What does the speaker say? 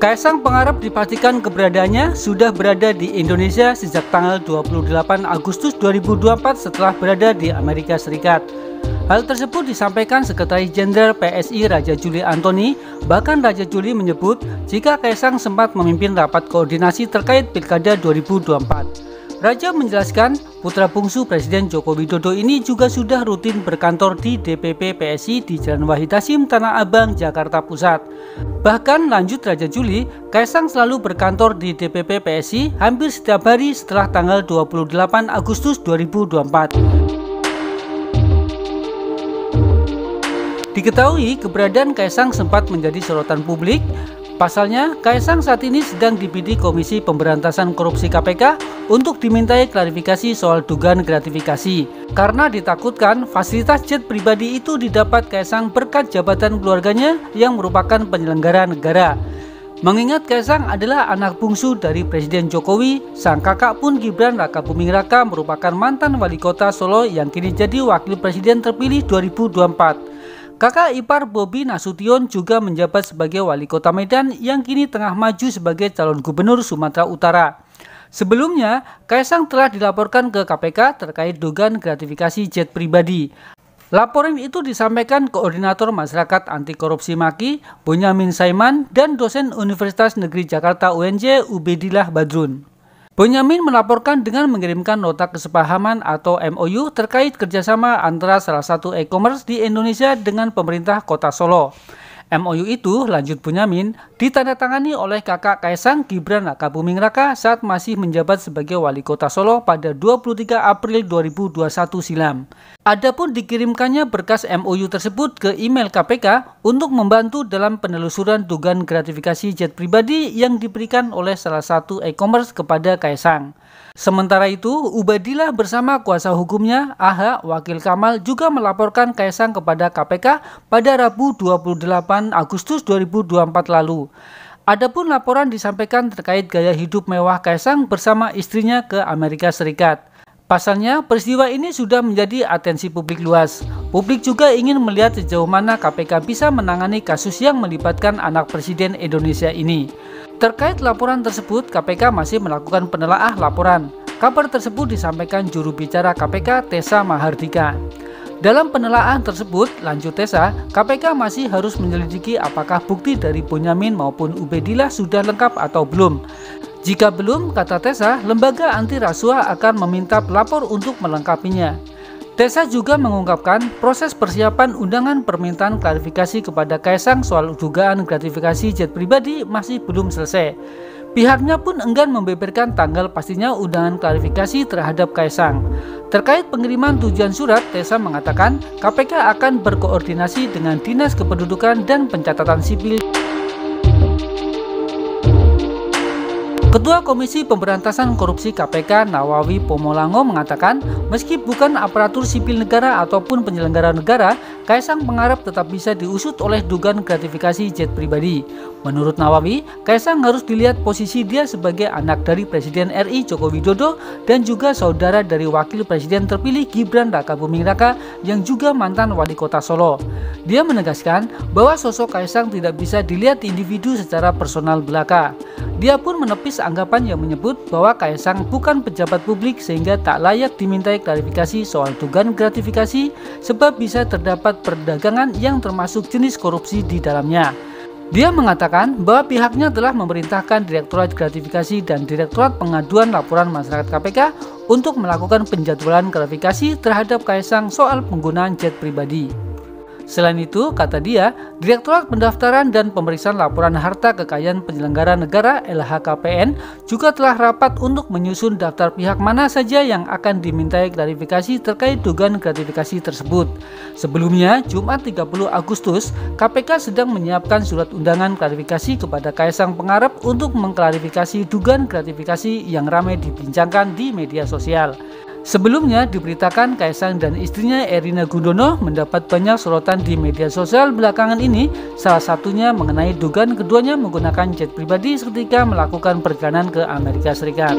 Kaisang Pangarep dipastikan keberadaannya sudah berada di Indonesia sejak tanggal 28 Agustus 2024 setelah berada di Amerika Serikat. Hal tersebut disampaikan Sekretaris Jenderal PSI Raja Juli Antoni. Bahkan Raja Juli menyebut jika Kaisang sempat memimpin rapat koordinasi terkait Pilkada 2024. Raja menjelaskan putra bungsu Presiden Joko Widodo ini juga sudah rutin berkantor di DPP PSI di Jalan Wahid Hasyim, Tanah Abang, Jakarta Pusat. Bahkan lanjut Raja Juli, Kaisang selalu berkantor di DPP PSI hampir setiap hari setelah tanggal 28 Agustus 2024. Diketahui keberadaan Kaisang sempat menjadi sorotan publik. Pasalnya, Kaisang saat ini sedang dibidik Komisi Pemberantasan Korupsi KPK untuk dimintai klarifikasi soal dugaan gratifikasi. Karena ditakutkan fasilitas jet pribadi itu didapat Kaisang berkat jabatan keluarganya yang merupakan penyelenggara negara. Mengingat Kaisang adalah anak bungsu dari Presiden Jokowi, sang kakak pun Gibran Rakabuming Raka merupakan mantan wali kota Solo yang kini jadi wakil presiden terpilih 2024. Kakak ipar Bobi Nasution juga menjabat sebagai wali kota Medan yang kini tengah maju sebagai calon gubernur Sumatera Utara. Sebelumnya, Kaisang telah dilaporkan ke KPK terkait dugaan gratifikasi jet pribadi. Laporan itu disampaikan Koordinator Masyarakat Anti Korupsi MAKI, Bonyamin Saiman, dan dosen Universitas Negeri Jakarta UNJ, Ubedillah Badrun. Bonyamin melaporkan dengan mengirimkan nota kesepahaman atau MOU terkait kerjasama antara salah satu e-commerce di Indonesia dengan pemerintah kota Solo. MOU itu, lanjut Bonyamin, ditandatangani oleh kakak Kaisang, Gibran Rakabuming Raka saat masih menjabat sebagai wali kota Solo pada 23 April 2021 silam. Adapun dikirimkannya berkas MOU tersebut ke email KPK untuk membantu dalam penelusuran dugaan gratifikasi jet pribadi yang diberikan oleh salah satu e-commerce kepada Kaisang. Sementara itu, Ubedillah bersama kuasa hukumnya, AH Wakil Kamal, juga melaporkan Kaisang kepada KPK pada Rabu 28 Agustus 2024 lalu. Adapun laporan disampaikan terkait gaya hidup mewah Kaisang bersama istrinya ke Amerika Serikat. Pasalnya, peristiwa ini sudah menjadi atensi publik luas. Publik juga ingin melihat sejauh mana KPK bisa menangani kasus yang melibatkan anak Presiden Indonesia ini. Terkait laporan tersebut, KPK masih melakukan penelaah laporan. Kabar tersebut disampaikan juru bicara KPK, Tessa Mahardika. Dalam penelaahan tersebut, lanjut Tessa, KPK masih harus menyelidiki apakah bukti dari Bonyamin maupun Ubedillah sudah lengkap atau belum. Jika belum, kata Tessa, lembaga anti rasuah akan meminta pelapor untuk melengkapinya. Tessa juga mengungkapkan proses persiapan undangan permintaan klarifikasi kepada Kaisang soal dugaan gratifikasi jet pribadi masih belum selesai. Pihaknya pun enggan membeberkan tanggal pastinya undangan klarifikasi terhadap Kaisang. Terkait pengiriman tujuan surat, Tessa mengatakan KPK akan berkoordinasi dengan Dinas Kependudukan dan Pencatatan Sipil. Ketua Komisi Pemberantasan Korupsi KPK Nawawi Pomolango mengatakan meski bukan aparatur sipil negara ataupun penyelenggara negara, Kaisang Pangarep tetap bisa diusut oleh dugaan gratifikasi jet pribadi. Menurut Nawawi, Kaisang harus dilihat posisi dia sebagai anak dari Presiden RI Joko Widodo dan juga saudara dari Wakil Presiden terpilih Gibran Rakabuming Raka yang juga mantan wali kota Solo. Dia menegaskan bahwa sosok Kaisang tidak bisa dilihat individu secara personal belaka. Dia pun menepis anggapan yang menyebut bahwa Kaisang bukan pejabat publik sehingga tak layak dimintai klarifikasi soal dugaan gratifikasi sebab bisa terdapat perdagangan yang termasuk jenis korupsi di dalamnya. Dia mengatakan bahwa pihaknya telah memerintahkan Direktorat Gratifikasi dan Direktorat Pengaduan Laporan Masyarakat KPK untuk melakukan penjadwalan klarifikasi terhadap Kaisang soal penggunaan jet pribadi. Selain itu, kata dia, Direktorat Pendaftaran dan Pemeriksaan Laporan Harta Kekayaan Penyelenggara Negara (LHKPN) juga telah rapat untuk menyusun daftar pihak mana saja yang akan dimintai klarifikasi terkait dugaan gratifikasi tersebut. Sebelumnya, Jumat 30 Agustus, KPK sedang menyiapkan surat undangan klarifikasi kepada Kaisang Pangarep untuk mengklarifikasi dugaan gratifikasi yang ramai dibincangkan di media sosial. Sebelumnya diberitakan Kaisang dan istrinya Erina Gudono mendapat banyak sorotan di media sosial belakangan ini, salah satunya mengenai dugaan keduanya menggunakan jet pribadi ketika melakukan perjalanan ke Amerika Serikat.